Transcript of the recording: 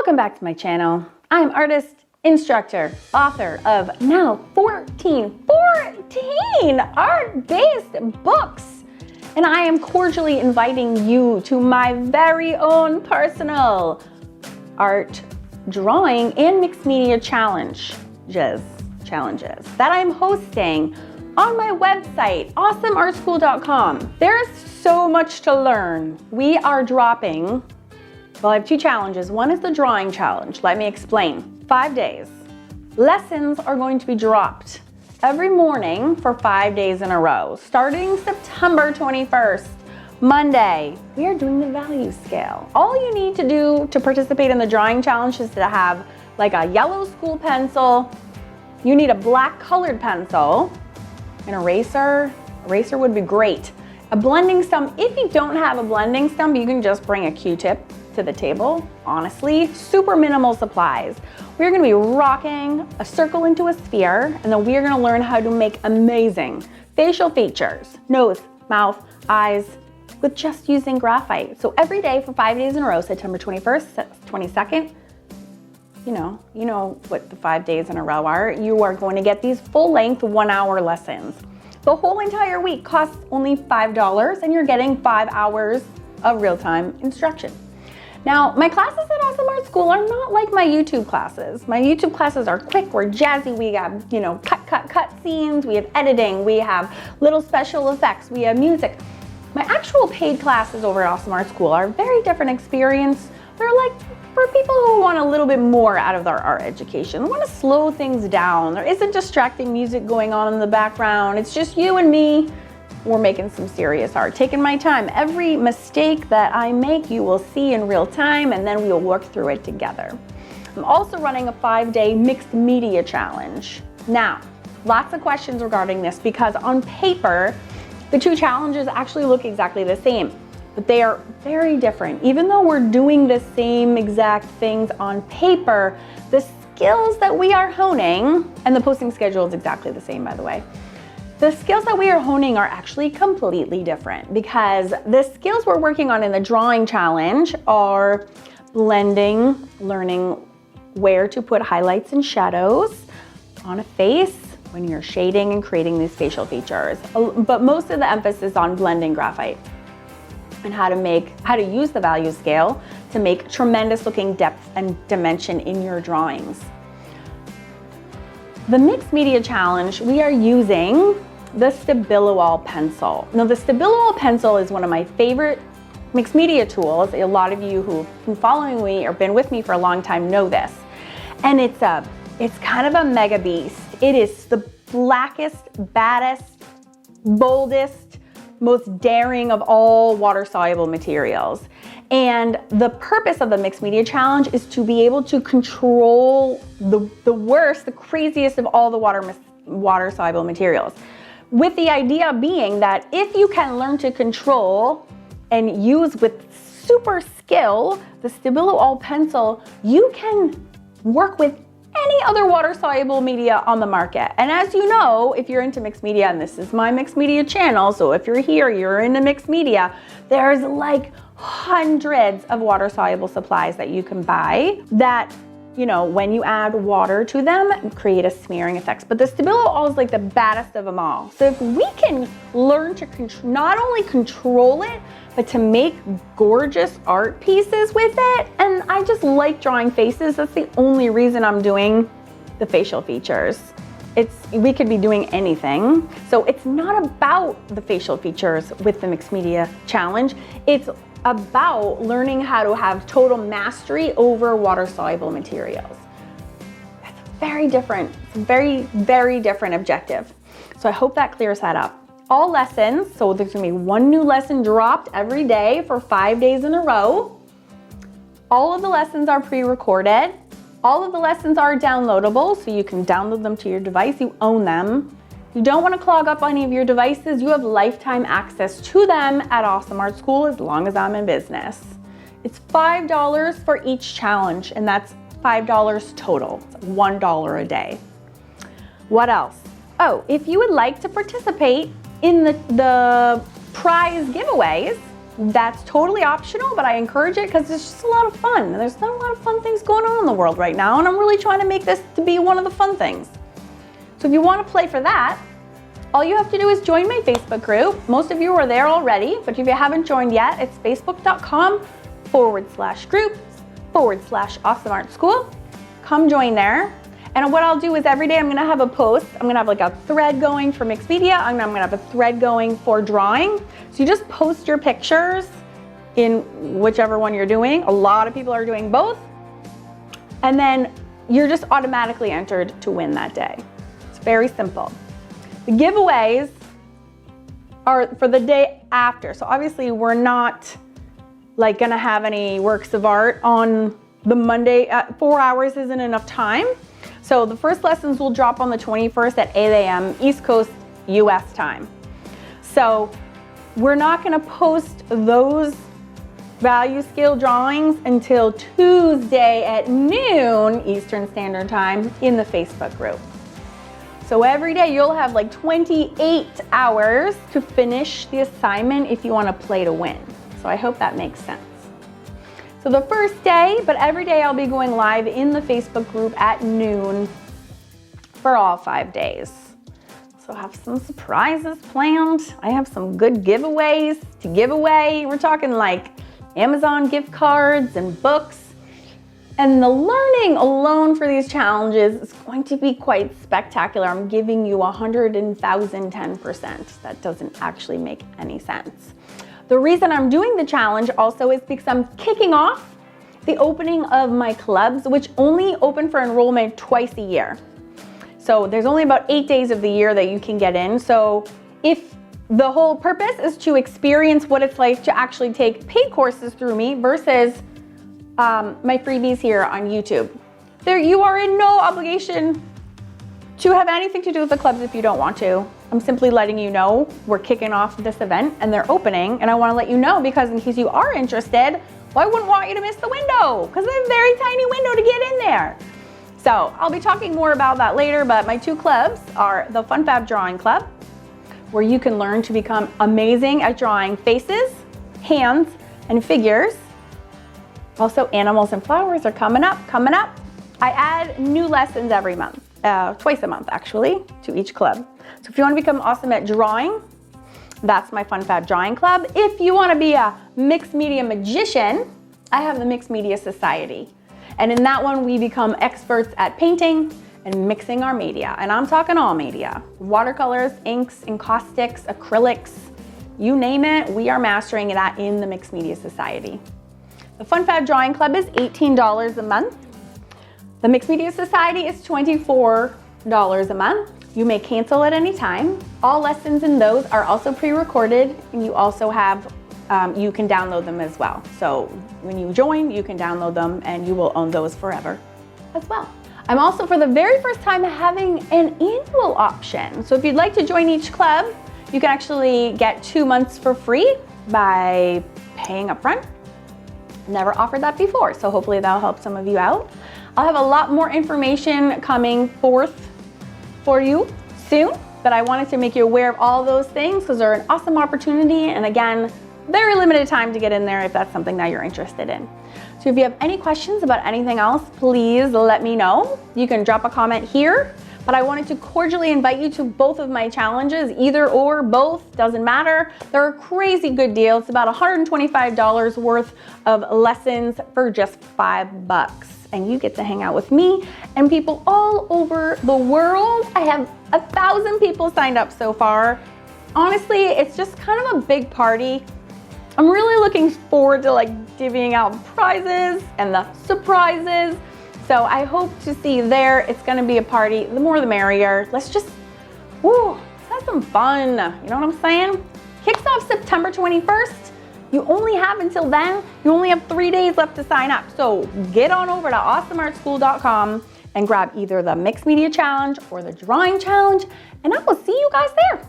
Welcome back to my channel. I'm artist, instructor, author of now 14 art-based books. And I am cordially inviting you to my very own personal art, drawing, and mixed media challenges that I'm hosting on my website, awesomeartschool.com. There's so much to learn. We are dropping, well, I have two challenges. One is the drawing challenge. Let me explain. 5 days. Lessons are going to be dropped every morning for 5 days in a row. Starting September 21st, Monday, we are doing the value scale. All you need to do to participate in the drawing challenge is to have like a yellow school pencil. You need a black colored pencil, an eraser. Eraser would be great. A blending stump. If you don't have a blending stump, you can just bring a Q-tip to the table. Honestly, super minimal supplies. We're gonna be rocking a circle into a sphere, and then we're gonna learn how to make amazing facial features, nose, mouth, eyes, with just using graphite. So every day for 5 days in a row, September 21st, 22nd, you know what the 5 days in a row are. You are going to get these full-length 1-hour lessons. The whole entire week costs only $5, and you're getting 5 hours of real-time instruction. Now, my classes at Awesome Art School are not like my YouTube classes. My YouTube classes are quick, we're jazzy, we have, cut scenes, we have editing, we have little special effects, we have music. My actual paid classes over at Awesome Art School are a very different experience. They're like for people who want a little bit more out of their art education, want to slow things down. There isn't distracting music going on in the background. It's just you and me. We're making some serious art, taking my time. Every mistake that I make, you will see in real time, and then we will work through it together. I'm also running a 5-day mixed media challenge. Now, lots of questions regarding this because on paper, the two challenges actually look exactly the same, but they are very different. Even though we're doing the same exact things on paper, the skills that we are honing, and the posting schedule is exactly the same, by the way. The skills that we are honing are actually completely different because the skills we're working on in the drawing challenge are blending, learning where to put highlights and shadows on a face when you're shading and creating these facial features. But most of the emphasis on blending graphite and how to use the value scale to make tremendous looking depth and dimension in your drawings. The mixed media challenge, we are using the Stabilo pencil. Now the Stabilo pencil is one of my favorite mixed media tools. A lot of you who've been following me or been with me for a long time know this. And it's kind of a mega beast. It is the blackest, baddest, boldest, most daring of all water-soluble materials. And the purpose of the mixed media challenge is to be able to control the worst, the craziest of all the water-soluble materials. With the idea being that if you can learn to control and use with super skill the Stabilo pencil, you can work with any other water-soluble media on the market. And as you know, if you're into mixed media, and this is my mixed media channel, so if you're here, you're into mixed media, there's like hundreds of water-soluble supplies that you can buy that, when you add water to them, create a smearing effect. But the Stabilo is like the baddest of them all. So if we can learn to not only control it, but to make gorgeous art pieces with it, and I just like drawing faces. That's the only reason I'm doing the facial features. We could be doing anything. So it's not about the facial features with the mixed media challenge. It's about learning how to have total mastery over water-soluble materials. That's very different. It's a very, very different objective. So I hope that clears that up. All lessons, so there's gonna be one new lesson dropped every day for 5 days in a row. All of the lessons are pre-recorded. All of the lessons are downloadable, so you can download them to your device. You own them. If you don't want to clog up any of your devices, you have lifetime access to them at Awesome Art School as long as I'm in business. It's $5 for each challenge, and that's $5 total. It's $1 a day. What else? Oh, if you would like to participate in the prize giveaways, That's totally optional, but I encourage it because it's just a lot of fun. There's not a lot of fun things going on in the world right now, and I'm really trying to make this to be one of the fun things. So if you want to play for that, all you have to do is join my Facebook group. Most of you are there already, but if you haven't joined yet, it's facebook.com/groups/Awesome Art School. Come join there. And what I'll do is every day I'm gonna have a post. I'm gonna have like a thread going for mixed media. I'm gonna have a thread going for drawing. So you just post your pictures in whichever one you're doing. A lot of people are doing both. And then you're just automatically entered to win that day. It's very simple. The giveaways are for the day after. So obviously we're not like gonna have any works of art on the Monday. 4 hours isn't enough time. So the first lessons will drop on the 21st at 8 a.m. East Coast US time. So we're not gonna post those value scale drawings until Tuesday at noon Eastern Standard Time in the Facebook group. So every day you'll have like 28 hours to finish the assignment if you wanna play to win. So I hope that makes sense. So the first day, but every day I'll be going live in the Facebook group at noon for all 5 days. So I have some surprises planned. I have some good giveaways to give away. We're talking like Amazon gift cards and books. And the learning alone for these challenges is going to be quite spectacular. I'm giving you 110%. That doesn't actually make any sense. The reason I'm doing the challenge also is because I'm kicking off the opening of my clubs, which only open for enrollment twice a year. So there's only about 8 days of the year that you can get in. So if the whole purpose is to experience what it's like to actually take paid courses through me versus my freebies here on YouTube, you are in no obligation to have anything to do with the clubs if you don't want to. I'm simply letting you know we're kicking off this event and they're opening, and I want to let you know because in case you are interested, well, I wouldn't want you to miss the window because it's a very tiny window to get in there. So I'll be talking more about that later, but my 2 clubs are the Fun Fab Drawing Club, where you can learn to become amazing at drawing faces, hands, and figures. Also, animals and flowers are coming up. I add new lessons every month, twice a month actually, to each club. So if you want to become awesome at drawing, that's my Fun Fab Drawing Club. If you want to be a mixed media magician, I have the Mixed Media Society. And in that one, we become experts at painting and mixing our media. And I'm talking all media. Watercolors, inks, encaustics, acrylics, you name it, we are mastering that in the Mixed Media Society. The Fun Fab Drawing Club is $18 a month. The Mixed Media Society is $24 a month. You may cancel at any time. All lessons in those are also pre-recorded, and you also have, you can download them as well. So when you join, you can download them and you will own those forever as well. I'm also for the very first time having an annual option. So if you'd like to join each club, you can actually get 2 months for free by paying up front. Never offered that before, so hopefully that'll help some of you out. I'll have a lot more information coming forth for you soon, but I wanted to make you aware of all those things because they're an awesome opportunity, and again, very limited time to get in there if that's something that you're interested in. So if you have any questions about anything else, please let me know. You can drop a comment here, but I wanted to cordially invite you to both of my challenges, either or, both, doesn't matter. They're a crazy good deal. It's about $125 worth of lessons for just $5. And you get to hang out with me and people all over the world. I have 1,000 people signed up so far. Honestly, it's just kind of a big party. I'm really looking forward to like divvying out prizes and the surprises. So I hope to see you there. It's gonna be a party. The more the merrier. Let's just, let's have some fun. You know what I'm saying? Kicks off September 21st. You only have until then. You only have 3 days left to sign up. So get on over to awesomeartschool.com and grab either the Mixed Media Challenge or the Drawing Challenge, and I will see you guys there.